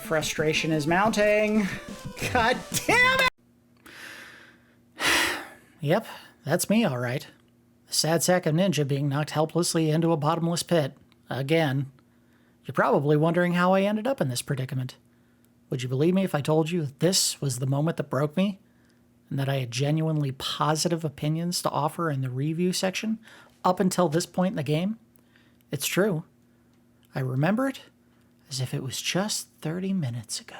Frustration is mounting. God damn it! Yep, that's me, all right. The sad sack of ninja being knocked helplessly into a bottomless pit. Again. You're probably wondering how I ended up in this predicament. Would you believe me if I told you that this was the moment that broke me? And that I had genuinely positive opinions to offer in the review section up until this point in the game? It's true. I remember it as if it was just 30 minutes ago.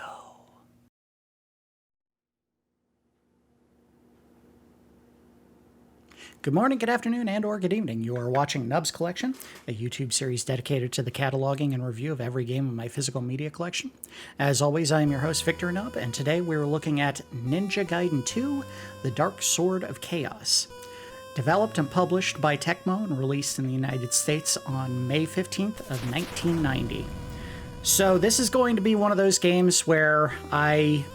Good morning, good afternoon, and or good evening. You are watching Nub's Collection, a YouTube series dedicated to the cataloging and review of every game in my physical media collection. As always, I am your host, Victor Nub, and today we're looking at Ninja Gaiden 2, The Dark Sword of Chaos. Developed and published by Tecmo and released in the United States on May 15th of 1990. So this is going to be one of those games where I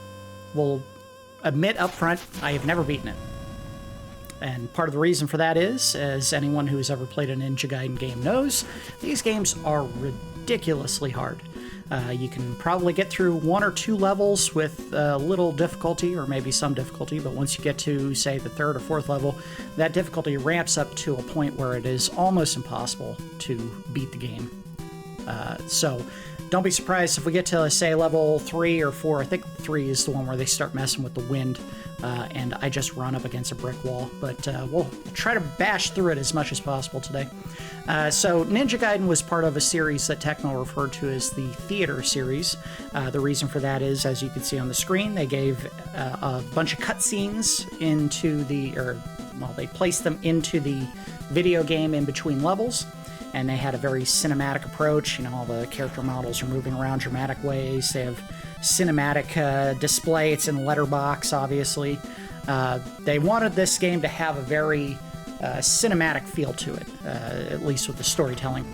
will admit up front, I have never beaten it. And part of the reason for that is, as anyone who's ever played a Ninja Gaiden game knows, these games are ridiculously hard. You can probably get through one or two levels with little difficulty, or maybe some difficulty, but once you get to, say, the third or fourth level, that difficulty ramps up to a point where it is almost impossible to beat the game. So don't be surprised if we get to, say, level 3 or 4. I think 3 is the one where they start messing with the wind, and I just run up against a brick wall. But we'll try to bash through it as much as possible today. So Ninja Gaiden was part of a series that Tecmo referred to as the Theater series. The reason for that is, as you can see on the screen, they gave a bunch of cutscenes into they placed them into the video game in between levels. And they had a very cinematic approach. You know, all the character models are moving around dramatic ways. They have cinematic display. It's in letterbox, obviously. They wanted this game to have a very cinematic feel to it, at least with the storytelling.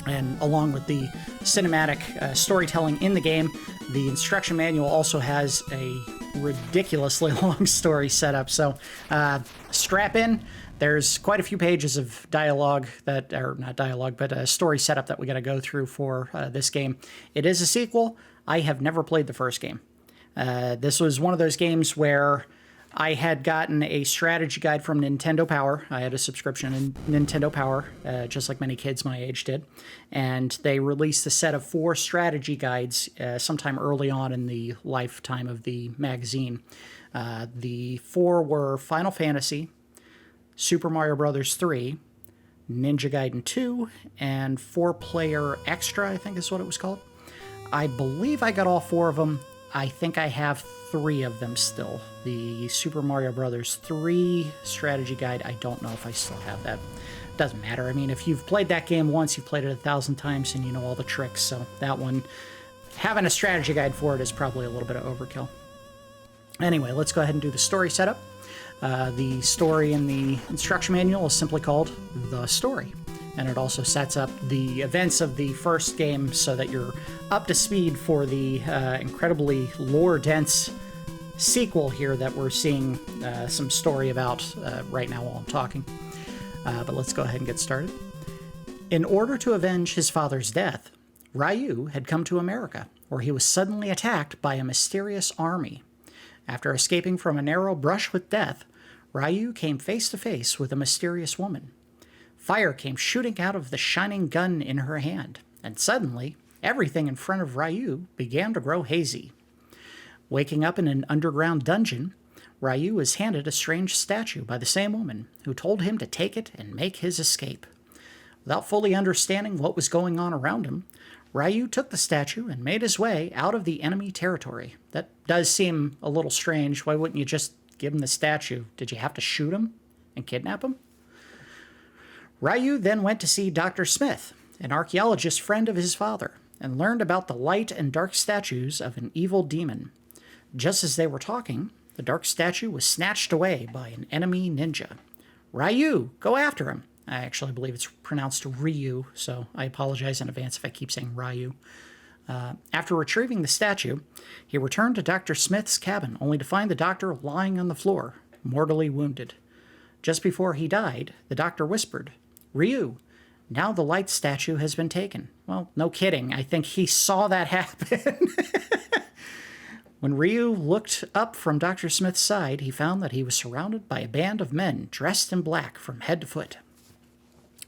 And along with the cinematic storytelling in the game, the instruction manual also has a ridiculously long story setup. So strap in. There's quite a few pages of dialogue story setup that we got to go through for this game. It is a sequel. I have never played the first game. This was one of those games where I had gotten a strategy guide from Nintendo Power. I had a subscription in Nintendo Power, just like many kids my age did. And they released a set of 4 strategy guides sometime early on in the lifetime of the magazine. The 4 were Final Fantasy, Super Mario Bros. 3, Ninja Gaiden 2, and 4-Player Extra, I think is what it was called. I believe I got all 4 of them. I think I have 3 of them still. The Super Mario Bros. 3 strategy guide, I don't know if I still have that. Doesn't matter. I mean, if you've played that game once, you've played it 1,000 times and you know all the tricks, so that one, having a strategy guide for it is probably a little bit of overkill. Anyway, let's go ahead and do the story setup. The story in the instruction manual is simply called The Story, and it also sets up the events of the first game so that you're up to speed for the incredibly lore-dense sequel here that we're seeing some story about right now while I'm talking. But let's go ahead and get started. In order to avenge his father's death, Ryu had come to America, where he was suddenly attacked by a mysterious army. After escaping from a narrow brush with death, Ryu came face to face with a mysterious woman. Fire came shooting out of the shining gun in her hand, and suddenly, everything in front of Ryu began to grow hazy. Waking up in an underground dungeon, Ryu was handed a strange statue by the same woman, who told him to take it and make his escape. Without fully understanding what was going on around him, Ryu took the statue and made his way out of the enemy territory. That does seem a little strange. Why wouldn't you just give him the statue? Did you have to shoot him and kidnap him? Ryu then went to see Dr. Smith, an archaeologist friend of his father, and learned about the light and dark statues of an evil demon. Just as they were talking, the dark statue was snatched away by an enemy ninja. Ryu, go after him. I actually believe it's pronounced Ryu, so I apologize in advance if I keep saying Ryu. After retrieving the statue, he returned to Dr. Smith's cabin, only to find the doctor lying on the floor, mortally wounded. Just before he died, the doctor whispered, "Ryu, Now the light statue has been taken. Well, no kidding. I think he saw that happen. When Ryu looked up from Dr. Smith's side, he found that he was surrounded by a band of men dressed in black from head to foot.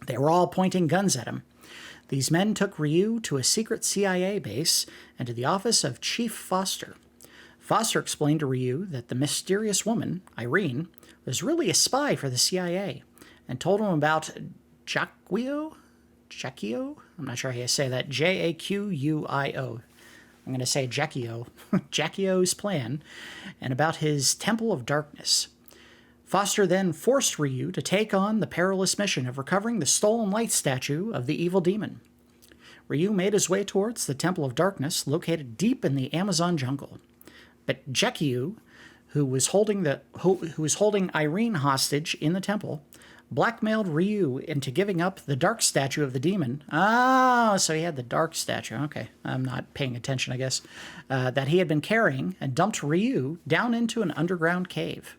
They were all pointing guns at him. These men took Ryu to a secret CIA base and to the office of Chief Foster. Foster explained to Ryu that the mysterious woman, Irene, was really a spy for the CIA, and told him about Jaquio? I'm not sure how you say that. Jaquio. I'm going to say Jaquio. Jaquio's plan, and about his Temple of Darkness. Foster then forced Ryu to take on the perilous mission of recovering the stolen light statue of the evil demon. Ryu made his way towards the Temple of Darkness, located deep in the Amazon jungle. But Jaquio, who was holding Irene hostage in the temple, blackmailed Ryu into giving up the dark statue of the demon. Ah, so he had the dark statue. Okay, I'm not paying attention, I guess. That he had been carrying, and dumped Ryu down into an underground cave.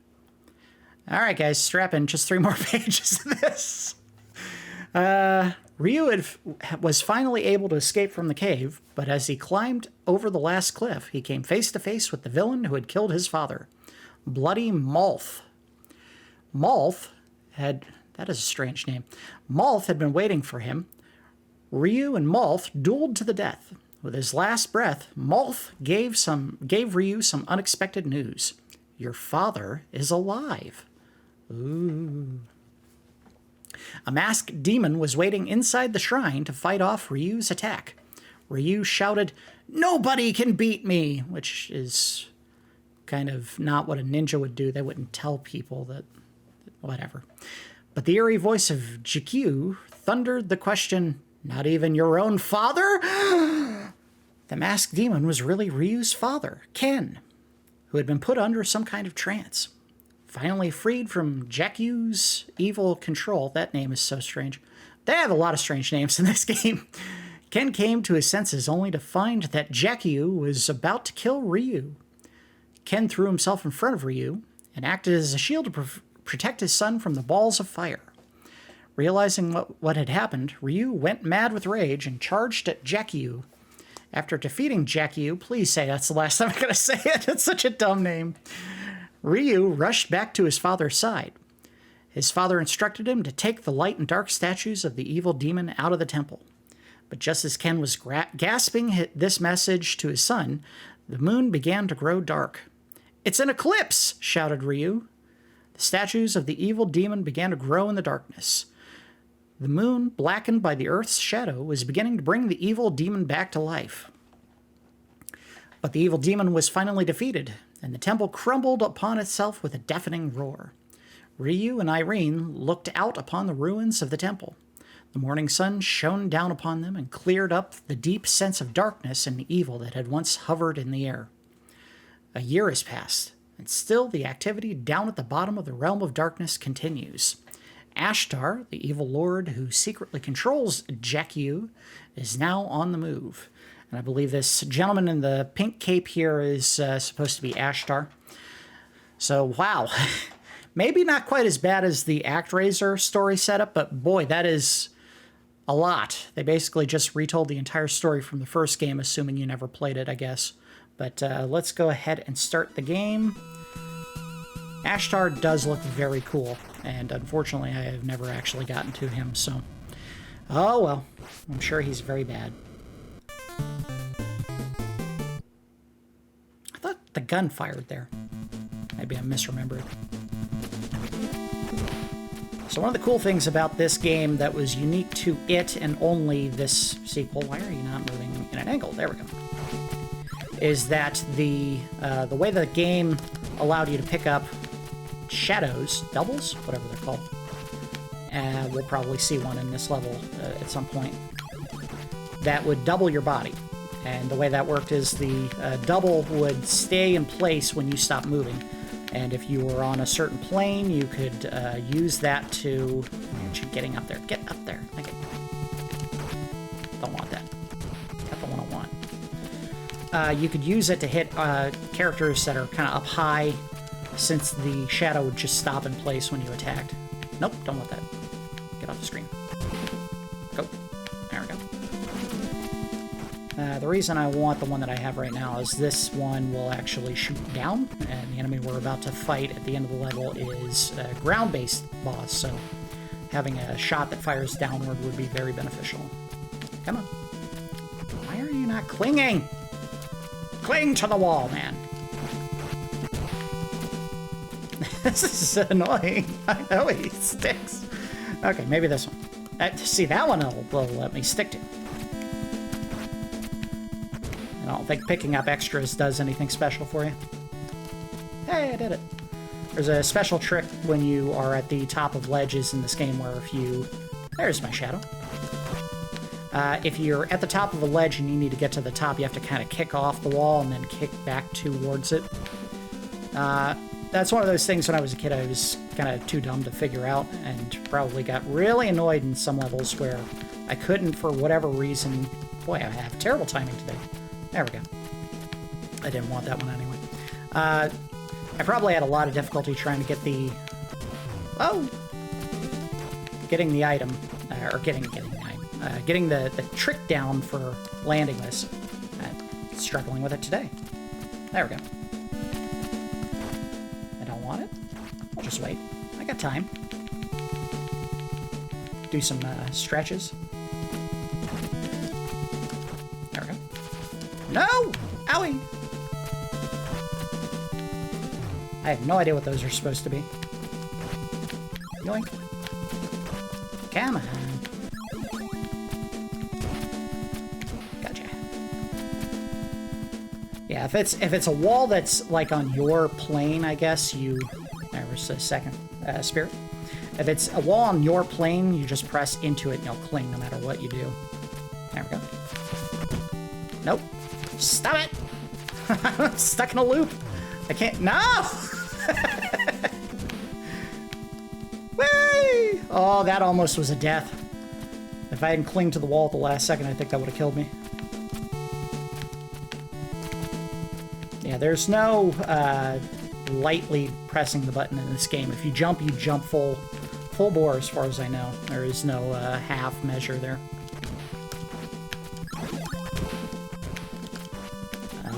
All right, guys, strap in. Just 3 more pages of this. Ryu was finally able to escape from the cave, but as he climbed over the last cliff, he came face to face with the villain who had killed his father, Bloody Malth. That is a strange name. Malth had been waiting for him. Ryu and Malth dueled to the death. With his last breath, Malth gave Ryu some unexpected news. Your father is alive. Ooh. A masked demon was waiting inside the shrine to fight off Ryu's attack. Ryu shouted, "Nobody can beat me!" which is kind of not what a ninja would do. They wouldn't tell people that, whatever. But the eerie voice of Jaquio thundered the question, "Not even your own father?" The masked demon was really Ryu's father, Ken, who had been put under some kind of trance. Finally freed from Jaquio's evil control, that name is so strange. They have a lot of strange names in this game. Ken came to his senses only to find that Jaquio was about to kill Ryu. Ken threw himself in front of Ryu and acted as a shield to protect his son from the balls of fire. Realizing what had happened, Ryu went mad with rage and charged at Jaquio. After defeating Jaquio, please say that's the last time I'm going to say it. It's such a dumb name. Ryu rushed back to his father's side. His father instructed him to take the light and dark statues of the evil demon out of the temple. But just as Ken was gasping this message to his son, the moon began to grow dark. "It's an eclipse!" shouted Ryu. The statues of the evil demon began to grow in the darkness. The moon, blackened by the earth's shadow, was beginning to bring the evil demon back to life. But the evil demon was finally defeated, and the temple crumbled upon itself with a deafening roar. Ryu and Irene looked out upon the ruins of the temple. The morning sun shone down upon them and cleared up the deep sense of darkness and evil that had once hovered in the air. A year has passed, and still the activity down at the bottom of the realm of darkness continues. Ashtar, the evil lord who secretly controls Jaquio, is now on the move. And I believe this gentleman in the pink cape here is supposed to be Ashtar. So, wow. Maybe not quite as bad as the ActRaiser story setup, but boy, that is a lot. They basically just retold the entire story from the first game, assuming you never played it, I guess. But let's go ahead and start the game. Ashtar does look very cool, and unfortunately I have never actually gotten to him, so... Oh well, I'm sure he's very bad. I thought the gun fired there. Maybe I misremembered. So one of the cool things about this game that was unique to it and only this sequel... Why are you not moving in an angle? There we go. Is that the way the game allowed you to pick up shadows, doubles, whatever they're called. We'll probably see one in this level at some point. That would double your body. And the way that worked is the double would stay in place when you stop moving. And if you were on a certain plane, you could use that to... Getting up there. Get up there. Okay. Don't want that. Got the one I want. You could use it to hit characters that are kind of up high, since the shadow would just stop in place when you attacked. Nope, don't want that. Get off the screen. Go. The reason I want the one that I have right now is this one will actually shoot down, and the enemy we're about to fight at the end of the level is a ground-based boss, so having a shot that fires downward would be very beneficial. Come on. Why are you not clinging? Cling to the wall, man. This is annoying. I know he sticks. Okay, maybe this one. See, that one will let me stick to. I don't think picking up extras does anything special for you. Hey, I did it. There's a special trick when you are at the top of ledges in this game where if you... There's my shadow. If you're at the top of a ledge and you need to get to the top, you have to kind of kick off the wall and then kick back towards it. That's one of those things when I was a kid I was kind of too dumb to figure out and probably got really annoyed in some levels where I couldn't, for whatever reason... Boy, I have terrible timing today. There we go. I didn't want that one anyway. I probably had a lot of difficulty trying to get the... Oh! Getting the item. Or getting the item. Getting the trick down for landing this. Struggling with it today. There we go. I don't want it. I'll just wait. I got time. Do some stretches. There we go. No! Owie! I have no idea what those are supposed to be. Yoink. Come on. Gotcha. Yeah, if it's a wall that's like on your plane, I guess you... There was a second spirit. If it's a wall on your plane, you just press into it and you'll cling no matter what you do. There we go. Nope. Stop it! I'm stuck in a loop. I can't... No! Whee! Oh, that almost was a death. If I hadn't clinged to the wall at the last second, I think that would have killed me. Yeah, there's no lightly pressing the button in this game. If you jump full bore as far as I know. There is no half measure there.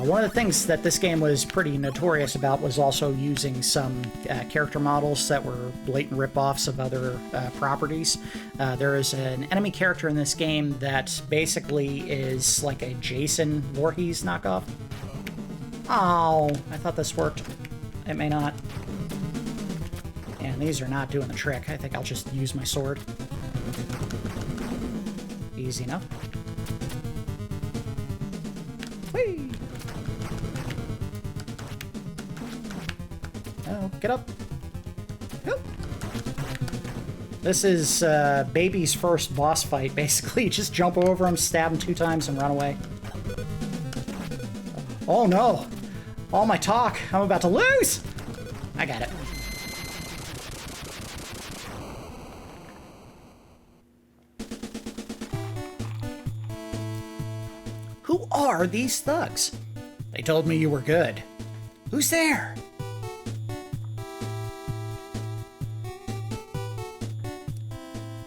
One of the things that this game was pretty notorious about was also using some character models that were blatant rip-offs of other properties. There is an enemy character in this game that basically is like a Jason Voorhees knockoff. Oh, I thought this worked. It may not. And these are not doing the trick. I think I'll just use my sword. Easy enough. Whee! Oh, get up. Oop. This is Baby's first boss fight, basically. Just jump over him, stab him 2 times, and run away. Oh no! All my talk! I'm about to lose! I got it. Who are these thugs? They told me you were good. Who's there?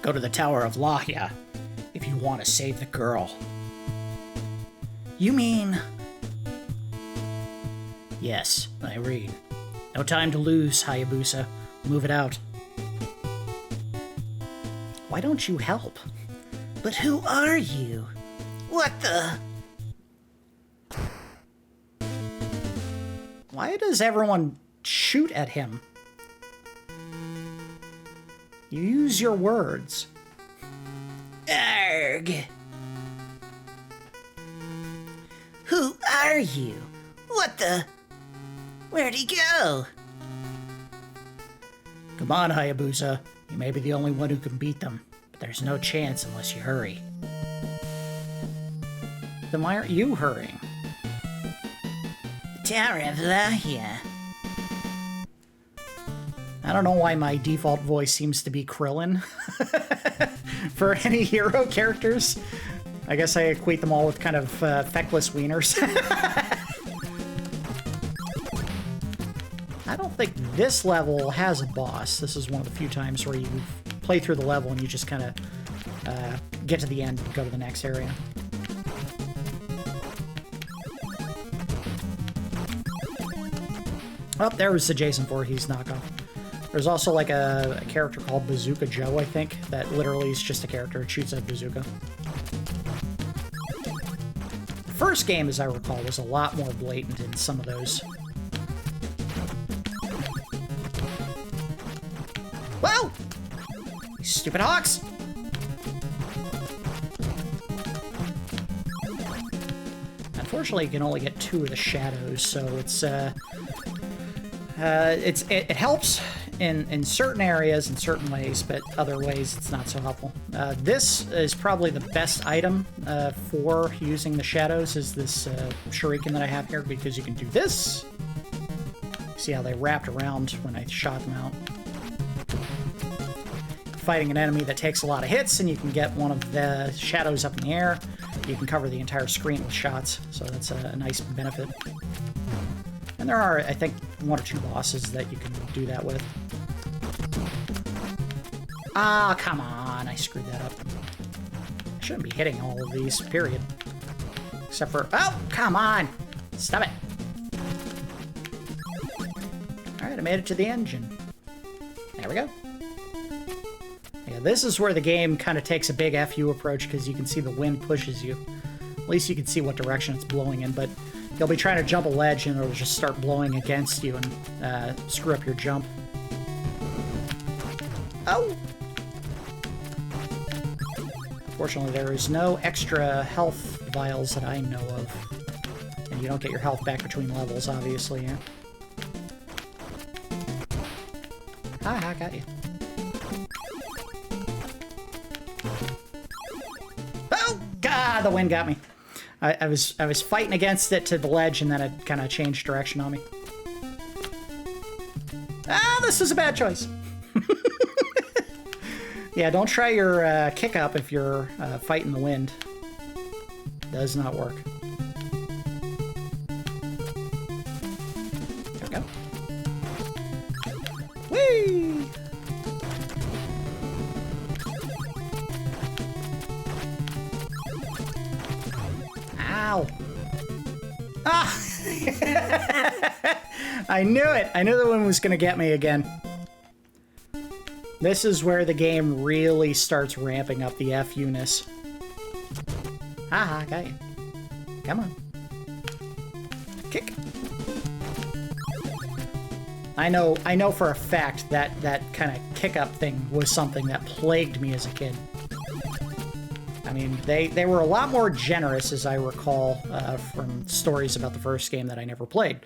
Go to the Tower of Lahia if you want to save the girl. You mean... Yes, Irene. No time to lose, Hayabasa. Move it out. Why don't you help? But who are you? What the... Why does everyone shoot at him? You use your words. Arg! Who are you? What the... Where'd he go? Come on, Hayabasa. You may be the only one who can beat them, but there's no chance unless you hurry. Then why aren't you hurrying? The Tower of Lahia. I don't know why my default voice seems to be Krillin for any hero characters. I guess I equate them all with kind of feckless wieners. I don't think this level has a boss. This is one of the few times where you play through the level and you just kind of get to the end and go to the next area. Oh, there was the Jason Voorhees knockoff. There's also like a character called Bazooka Joe, I think, that literally is just a character that shoots a bazooka. The first game, as I recall, was a lot more blatant in some of those. Whoa! You stupid hawks! Unfortunately, you can only get 2 of the shadows, so it helps in certain areas, in certain ways, but other ways it's not so helpful. This is probably the best item for using the shadows, is this shuriken that I have here, because you can do this. See how they wrapped around when I shot them out. Fighting an enemy that takes a lot of hits, and you can get one of the shadows up in the air. You can cover the entire screen with shots, so that's a nice benefit. And there are, I think, 1 or 2 bosses that you can do that with. Ah, come on, I screwed that up. I shouldn't be hitting all of these, period. Except for, oh, come on! Stop it! Alright, I made it to the engine. There we go. Yeah, this is where the game kind of takes a big FU approach, because you can see the wind pushes you. At least you can see what direction it's blowing in, but you'll be trying to jump a ledge and it'll just start blowing against you and screw up your jump. Oh! Fortunately, there is no extra health vials that I know of. And you don't get your health back between levels, obviously, yeah. Haha, got you. Oh! God, the wind got me. I was fighting against it to the ledge, and then it kind of changed direction on me. Ah, this is a bad choice. Yeah, don't try your kick up if you're fighting the wind. Does not work. There we go. Whee! Ow! Ah! I knew it! I knew the one was gonna get me again. This is where the game really starts ramping up the FU-ness. Haha, got you. Come on. Kick. I know for a fact that that kind of kick-up thing was something that plagued me as a kid. I mean, they were a lot more generous, as I recall, from stories about the first game that I never played.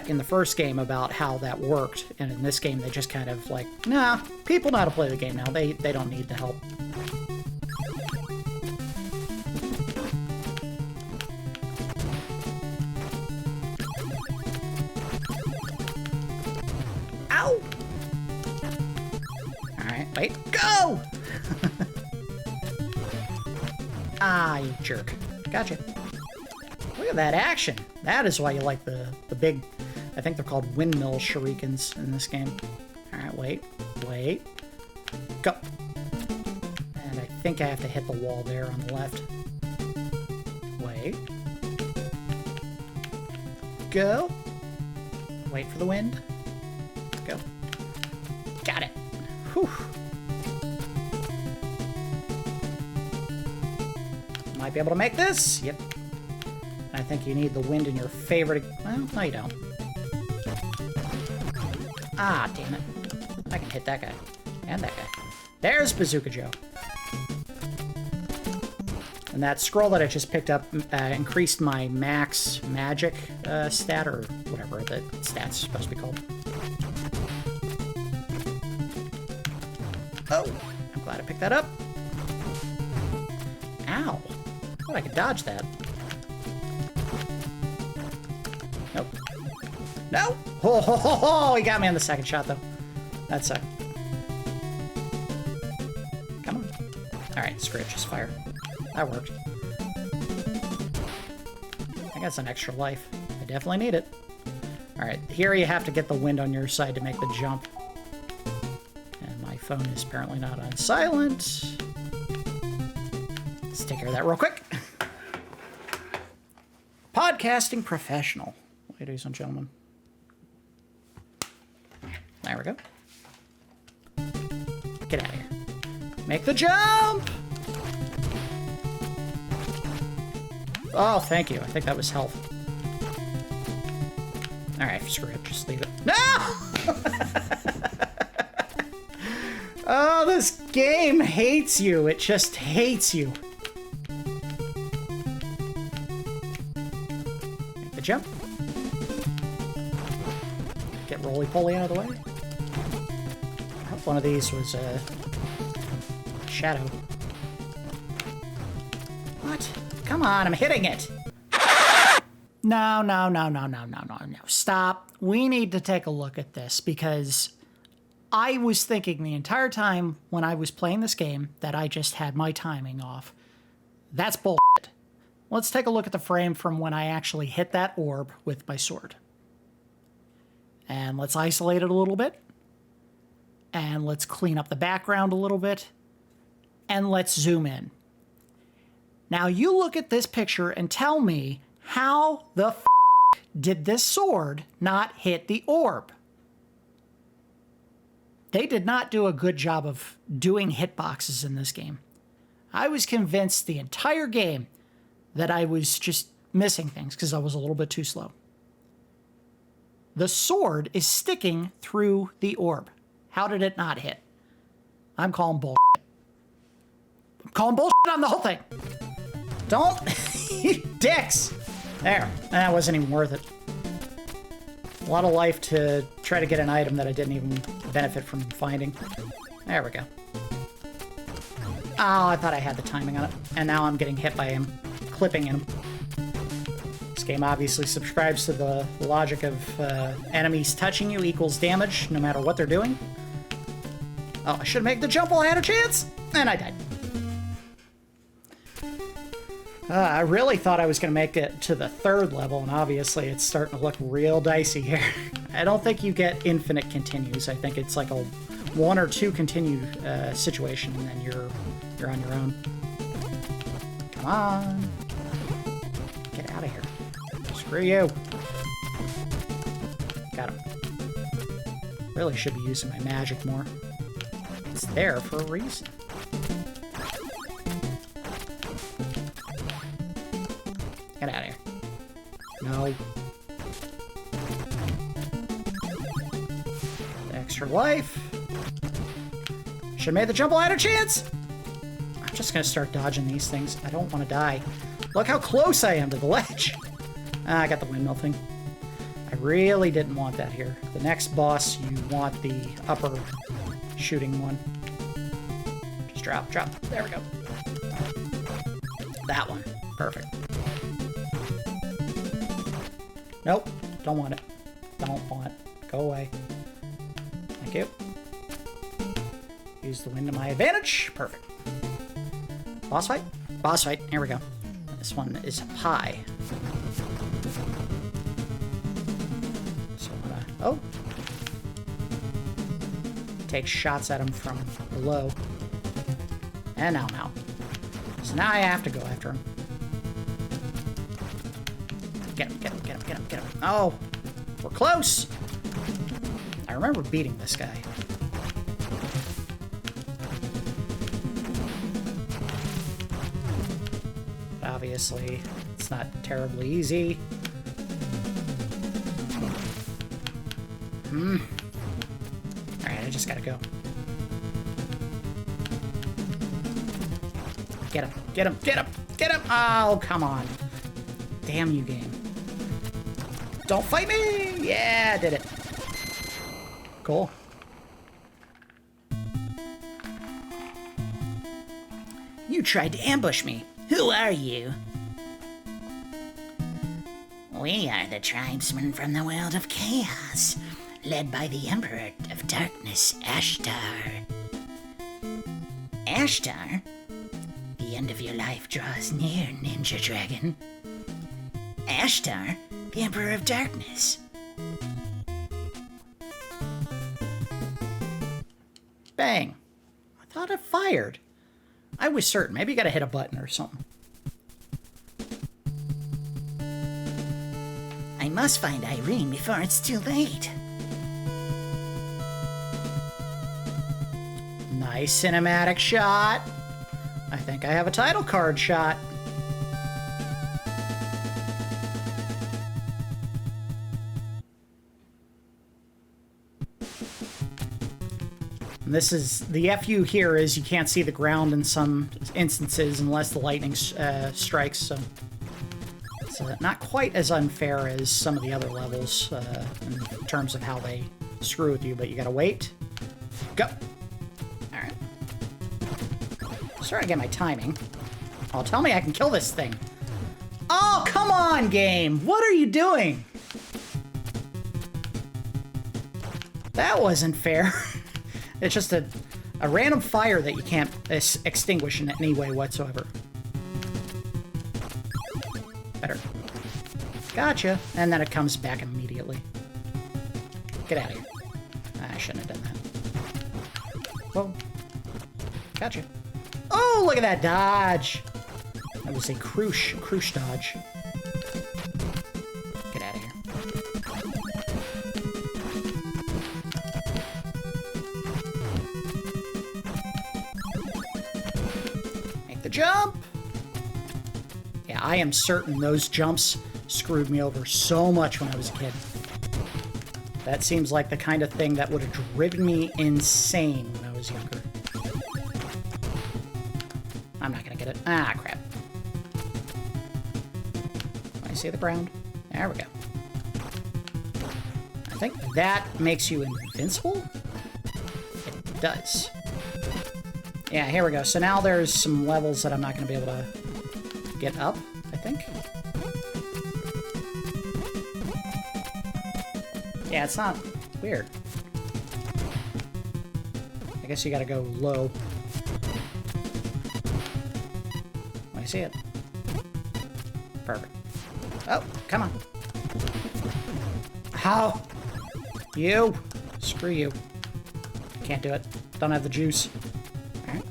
In the first game about how that worked, and in this game they just kind of like, nah, people know how to play the game now. They don't need the help. Ow! Alright, wait, go! Ah, you jerk. Gotcha. Look at that action. That is why you like the big, I think they're called windmill shurikens in this game. Alright, wait. Go. And I think I have to hit the wall there on the left. Wait. Go. Wait for the wind. Go. Got it. Whew. Might be able to make this. Yep. I think you need the wind in your favor to... Well, no you don't. Ah, damn it. I can hit that guy. And that guy. There's Bazooka Joe. And that scroll that I just picked up increased my max magic stat, or whatever the stat's supposed to be called. Oh, I'm glad I picked that up. Ow. I thought I could dodge that. Nope. No! Ho ho ho ho! He got me on the second shot, though. That sucked. Come on. Alright, screw it, just fire. That worked. I got some extra life. I definitely need it. Alright, here you have to get the wind on your side to make the jump. And my phone is apparently not on silent. Let's take care of that real quick. Podcasting professional, ladies and gentlemen. we go. Get out of here. Make the jump! Oh, thank you. I think that was health. Alright, screw it. Just leave it. No! Oh, this game hates you. It just hates you. Make the jump. Get roly-poly out of the way. I hope one of these was a shadow. What? Come on, I'm hitting it. No. Stop. We need to take a look at this because I was thinking the entire time when I was playing this game that I just had my timing off. That's bullshit. Let's take a look at the frame from when I actually hit that orb with my sword. And let's isolate it a little bit. And let's clean up the background a little bit. And let's zoom in. Now you look at this picture and tell me how the f*** did this sword not hit the orb? They did not do a good job of doing hitboxes in this game. I was convinced the entire game that I was just missing things because I was a little bit too slow. The sword is sticking through the orb. How did it not hit? I'm calling bullshit. I'm calling bullshit on the whole thing. Don't, you dicks. There, that wasn't even worth it. A lot of life to try to get an item that I didn't even benefit from finding. There we go. Oh, I thought I had the timing on it. And now I'm getting hit by him, clipping him. This game obviously subscribes to the logic of enemies touching you equals damage, no matter what they're doing. Oh, I should make the jump while I had a chance! And I died. I really thought I was going to make it to the 3rd level, and obviously it's starting to look real dicey here. I don't think you get infinite continues. I think it's like a 1 or 2 continue situation, and then you're on your own. Come on. Get out of here. Screw you. Got him. Really should be using my magic more. It's there for a reason. Get out of here. No. Extra life. Should have made the jump while I had a chance. I'm just going to start dodging these things. I don't want to die. Look how close I am to the ledge. I got the windmill thing. I really didn't want that here. The next boss, you want the upper shooting one. Just drop. There we go. That one. Perfect. Nope. Don't want it. Don't want it. Go away. Thank you. Use the wind to my advantage. Perfect. Boss fight? Boss fight. Here we go. This one is a pie. So oh. Take shots at him from below. And now I'm out. So now I have to go after him. Get him. Oh, we're close. I remember beating this guy. But obviously, it's not terribly easy. Alright, I just gotta go. Get him! Oh, come on. Damn you, game. Don't fight me! Yeah, I did it. Cool. You tried to ambush me. Who are you? We are the tribesmen from the world of chaos, led by the Emperor of Darkness, Ashtar. Ashtar? The end of your life draws near, Ninja Dragon. Ashtar, the Emperor of Darkness. Bang. I thought it fired. I was certain. Maybe you gotta hit a button or something. I must find Irene before it's too late. Nice cinematic shot. I think I have a title card shot. And this is, the FU here is you can't see the ground in some instances unless the lightning strikes, so it's not quite as unfair as some of the other levels in terms of how they screw with you, but you gotta wait. Go! Alright. Starting to get my timing. Oh, tell me I can kill this thing. Oh, come on, game! What are you doing? That wasn't fair. It's just a random fire that you can't extinguish in any way whatsoever. Better. Gotcha. And then it comes back immediately. Get out of here. I shouldn't have done that. Whoa. Gotcha. Oh, look at that dodge. That was a crush dodge. Get out of here. Make the jump. Yeah, I am certain those jumps screwed me over so much when I was a kid. That seems like the kind of thing that would have driven me insane when I was younger. I'm not gonna get it. Ah, crap. I see the ground. There we go. I think that makes you invincible? It does. Yeah, here we go. So now there's some levels that I'm not gonna be able to get up, I think. Yeah, it's not weird. I guess you gotta go low. I see it. Perfect. Oh, come on. How? You? Screw you. Can't do it. Don't have the juice. Alright.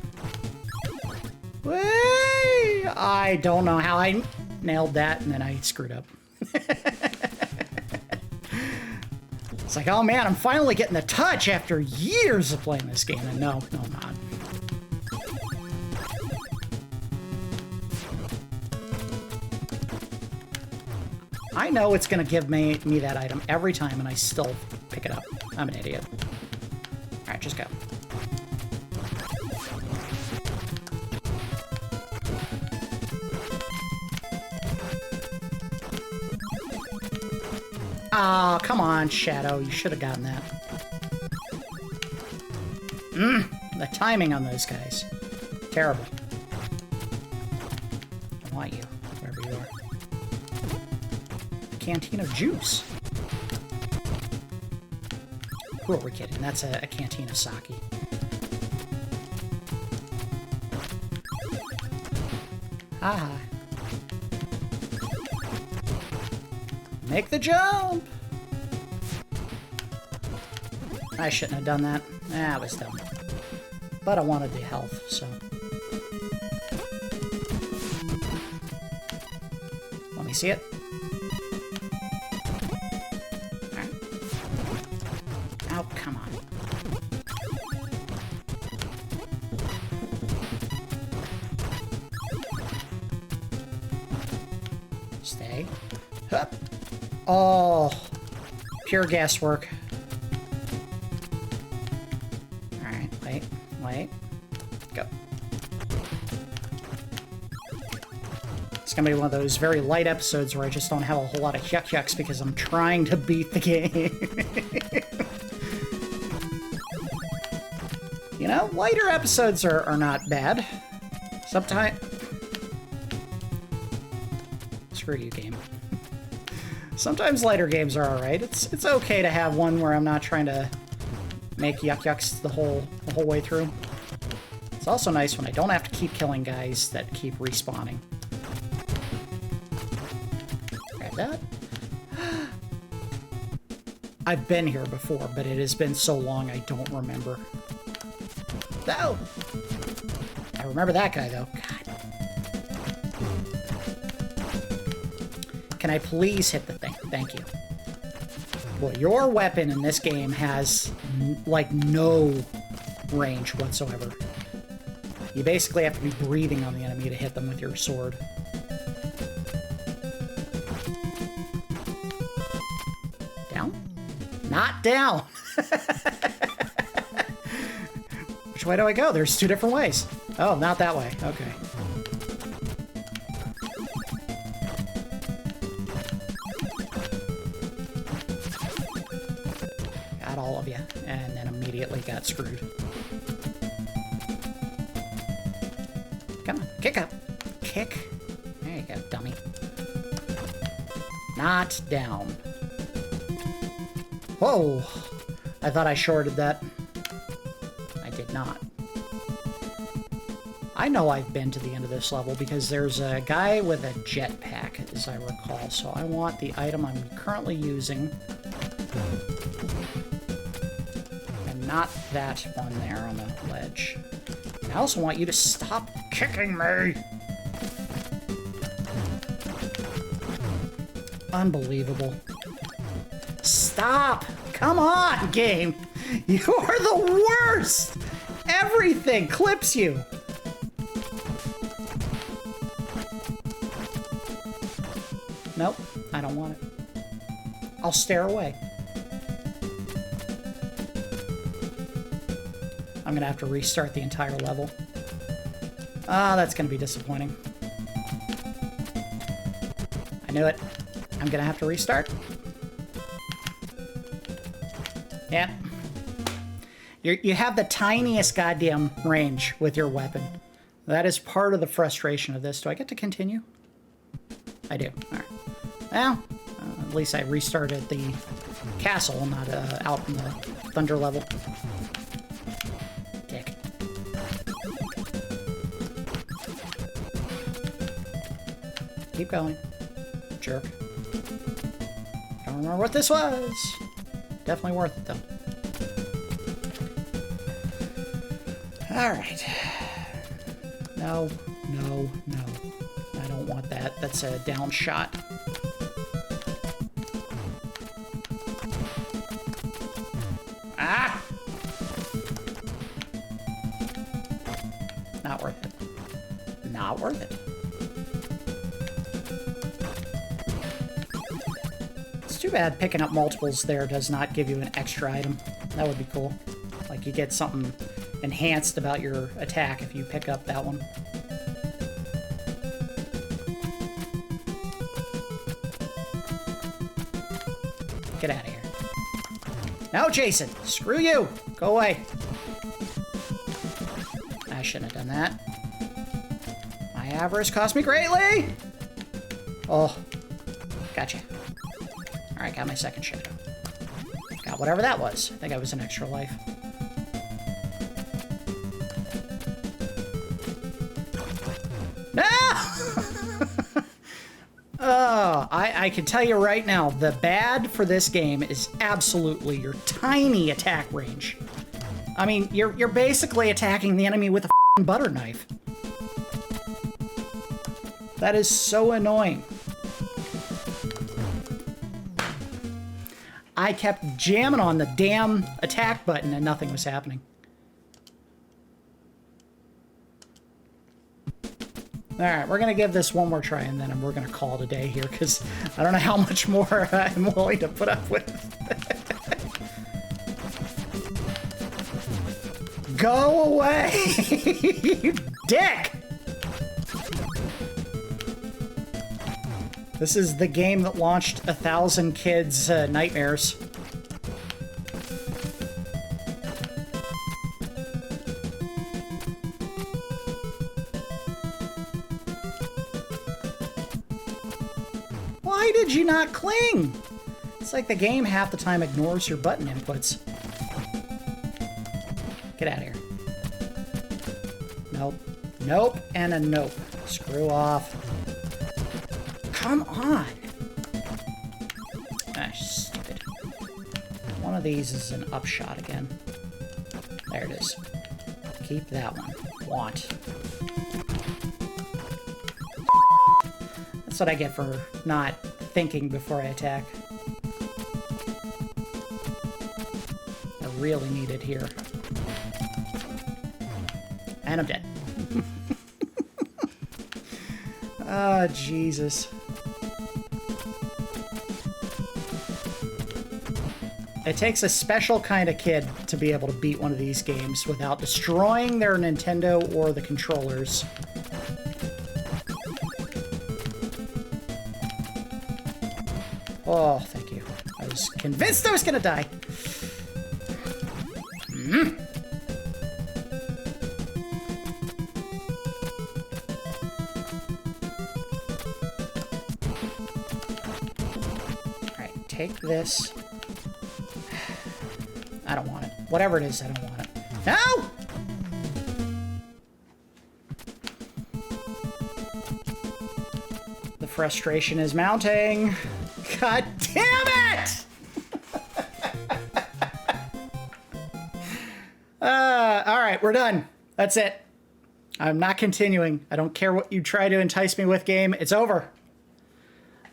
Whee! I don't know how I nailed that, and then I screwed up. It's like, oh man, I'm finally getting the touch after years of playing this game. And no, I'm not. I know it's going to give me that item every time, and I still pick it up. I'm an idiot. Alright, just go. Oh, come on, Shadow. You should have gotten that. The timing on those guys. Terrible. I want you, wherever you are. A canteen of juice. Who are we kidding? That's a canteen of sake. Haha. Make the jump! I shouldn't have done that. That was dumb. But I wanted the health, so... Let me see it. Alright. Oh, come on. Stay. Hup. Oh, pure guesswork. Alright, wait. Go. It's gonna be one of those very light episodes where I just don't have a whole lot of yucks because I'm trying to beat the game. You know, lighter episodes are not bad. Sometimes... Screw you, game. Sometimes lighter games are alright. It's okay to have one where I'm not trying to make yucks the whole way through. It's also nice when I don't have to keep killing guys that keep respawning. Grab that. I've been here before, but it has been so long I don't remember. Oh! I remember that guy, though. God. Can I please hit the thing? Thank you. Well, your weapon in this game has, like, no range whatsoever. You basically have to be breathing on the enemy to hit them with your sword. Down? Not down! Which way do I go? There's two different ways. Oh, not that way. Okay. Got all of you, and then immediately got screwed. Come on, kick up. Kick. There you go, dummy. Not down. Whoa! I thought I shorted that. I did not. I know I've been to the end of this level because there's a guy with a jetpack, as I recall. So I want the item I'm currently using. And not that one there on the ledge. I also want you to stop kicking me! Unbelievable. Stop! Come on, game! You are the worst! Everything clips you! Nope, I don't want it. I'll stare away. I'm gonna have to restart the entire level. Ah, that's gonna be disappointing. I knew it. I'm gonna have to restart. Yeah. You have the tiniest goddamn range with your weapon. That is part of the frustration of this. Do I get to continue? I do. Alright. Well, at least I restarted the castle, not out in the thunder level. Dick. Keep going. Jerk. Don't remember what this was. Definitely worth it, though. Alright. No, no, no. I don't want that. That's a down shot. Ah! Not worth it. Not worth it. It's too bad picking up multiples there does not give you an extra item. That would be cool. Like you get something enhanced about your attack if you pick up that one. Get out of here. No, Jason! Screw you! Go away. I shouldn't have done that. My avarice cost me greatly! Oh. Gotcha. Alright, got my second shadow. Got whatever that was. I think I was an extra life. No! Oh, I can tell you right now, the bad for this game is absolutely your tiny attack range. I mean, you're basically attacking the enemy with a f***ing butter knife. That is so annoying. I kept jamming on the damn attack button and nothing was happening. Alright, we're going to give this one more try and then we're going to call it a day here because I don't know how much more I'm willing to put up with. Go away! You dick! This is the game that launched 1,000 kids' nightmares. Why did you not cling? It's like the game half the time ignores your button inputs. Get out of here. Nope. Nope and a nope. Screw off. Come on! Ah, stupid. One of these is an upshot again. There it is. Keep that one. Want. That's what I get for not thinking before I attack. I really need it here. And I'm dead. Ah, Jesus. It takes a special kind of kid to be able to beat one of these games without destroying their Nintendo or the controllers. Oh, thank you. I was convinced I was gonna die. Alright, take this. I don't want it. Whatever it is, I don't want it. No! The frustration is mounting. God damn it! Alright, we're done. That's it. I'm not continuing. I don't care what you try to entice me with, game. It's over.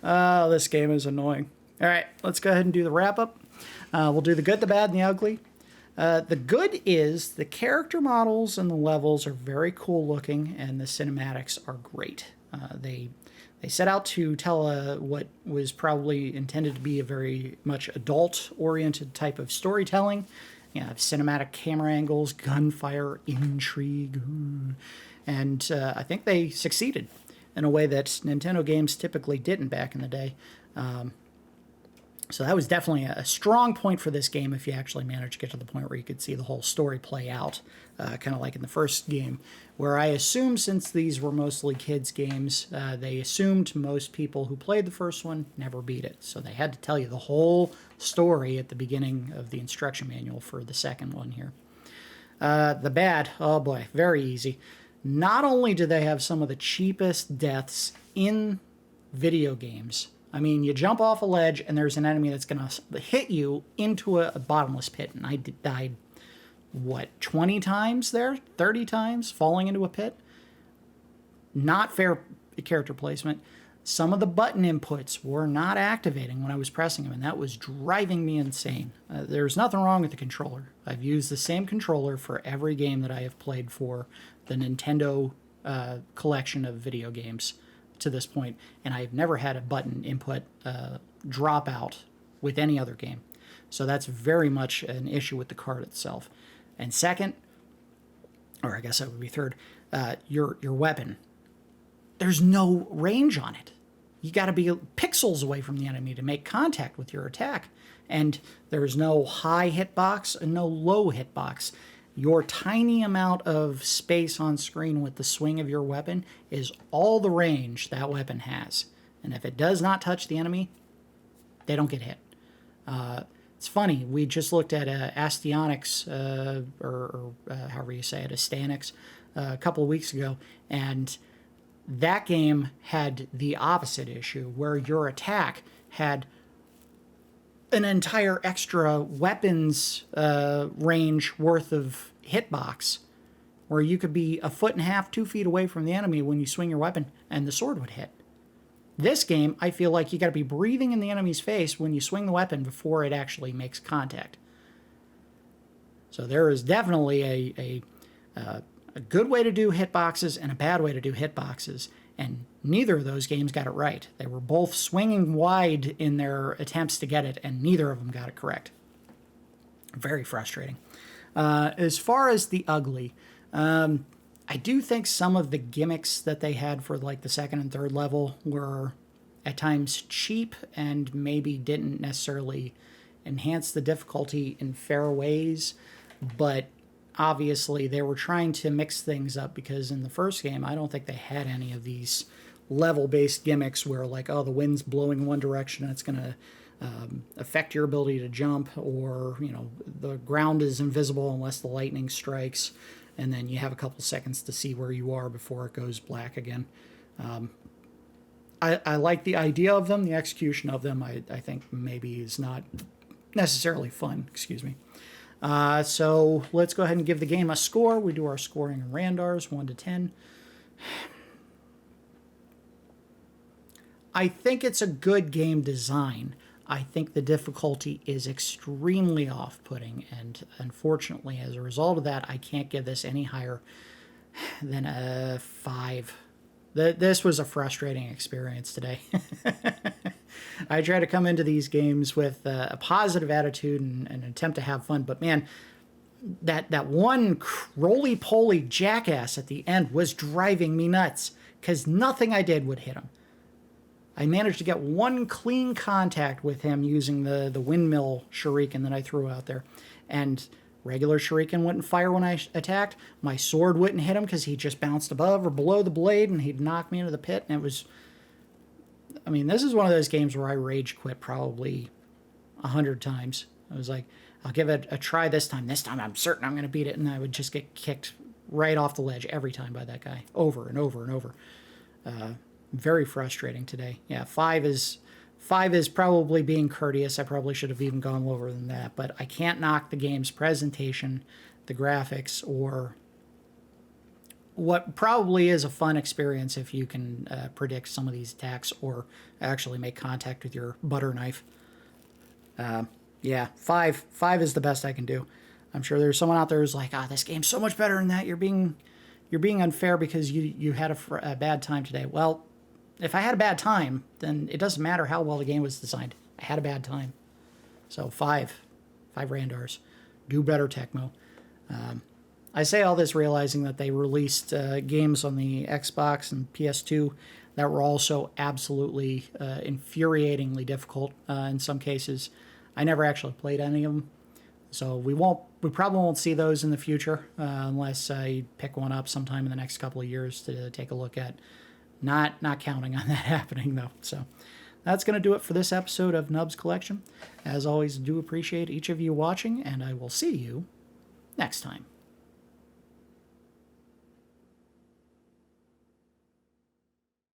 Oh, this game is annoying. Alright, let's go ahead and do the wrap-up. We'll do the good, the bad, and the ugly. The good is the character models and the levels are very cool looking, and the cinematics are great. They set out to tell what was probably intended to be a very much adult-oriented type of storytelling. You know, cinematic camera angles, gunfire, intrigue, and I think they succeeded in a way that Nintendo games typically didn't back in the day. So that was definitely a strong point for this game if you actually managed to get to the point where you could see the whole story play out, kind of like in the first game, where I assume since these were mostly kids' games, they assumed most people who played the first one never beat it. So they had to tell you the whole story at the beginning of the instruction manual for the second one here. The bad, oh boy, very easy. Not only do they have some of the cheapest deaths in video games, I mean, you jump off a ledge and there's an enemy that's going to hit you into a bottomless pit. And I died, what, 20 times there? 30 times falling into a pit? Not fair character placement. Some of the button inputs were not activating when I was pressing them, and that was driving me insane. There's nothing wrong with the controller. I've used the same controller for every game that I have played for the Nintendo collection of video games to this point, and I've never had a button input drop out with any other game. So that's very much an issue with the card itself. And second, or I guess that would be third, your weapon. There's no range on it. You got to be pixels away from the enemy to make contact with your attack. And there's no high hitbox and no low hitbox. Your tiny amount of space on screen with the swing of your weapon is all the range that weapon has. And if it does not touch the enemy, they don't get hit. It's funny, we just looked at Astyonics, or however you say it, Astyonics, a couple of weeks ago, and that game had the opposite issue, where your attack had an entire extra weapons range worth of hitbox, where you could be 1.5 feet, 2 feet away from the enemy when you swing your weapon, and the sword would hit. This game, I feel like you got to be breathing in the enemy's face when you swing the weapon before it actually makes contact. So there is definitely a good way to do hitboxes and a bad way to do hitboxes, and neither of those games got it right. They were both swinging wide in their attempts to get it, and neither of them got it correct. Very frustrating. As far as the ugly, I do think some of the gimmicks that they had for like the second and third level were at times cheap and maybe didn't necessarily enhance the difficulty in fair ways, but obviously they were trying to mix things up, because in the first game I don't think they had any of these level-based gimmicks where like, oh, the wind's blowing one direction and it's going to affect your ability to jump, or, you know, the ground is invisible unless the lightning strikes, and then you have a couple seconds to see where you are before it goes black again. I like the idea of them. The execution of them, I think maybe is not necessarily fun. Excuse me. So let's go ahead and give the game a score. We do our scoring in Randars, 1 to 10. I think it's a good game design. I think the difficulty is extremely off-putting, and unfortunately, as a result of that, I can't give this any higher Then a 5. This was a frustrating experience today. I try to come into these games with a positive attitude and an attempt to have fun, but man, that one roly-poly jackass at the end was driving me nuts because nothing I did would hit him. I managed to get one clean contact with him using the windmill shuriken that I threw out there, and regular shuriken wouldn't fire when I attacked. My sword wouldn't hit him because he just bounced above or below the blade, and he'd knock me into the pit. And it was, I mean, this is one of those games where I rage quit probably 100 times. I was like, I'll give it a try this time. This time I'm certain I'm going to beat it, and I would just get kicked right off the ledge every time by that guy, over and over and over. Very frustrating today. Yeah, 5 is probably being courteous. I probably should have even gone lower than that, but I can't knock the game's presentation, the graphics, or what probably is a fun experience if you can predict some of these attacks or actually make contact with your butter knife. Yeah, 5 is the best I can do. I'm sure there's someone out there who's like, this game's so much better than that. You're being unfair because you had a bad time today. Well, if I had a bad time, then it doesn't matter how well the game was designed. I had a bad time. So 5 Randars. Do better, Tecmo. I say all this realizing that they released games on the Xbox and PS2 that were also absolutely infuriatingly difficult in some cases. I never actually played any of them, so we probably won't see those in the future unless I pick one up sometime in the next couple of years to take a look at. Not counting on that happening, though. So that's going to do it for this episode of Nubs Collection. As always, do appreciate each of you watching, and I will see you next time.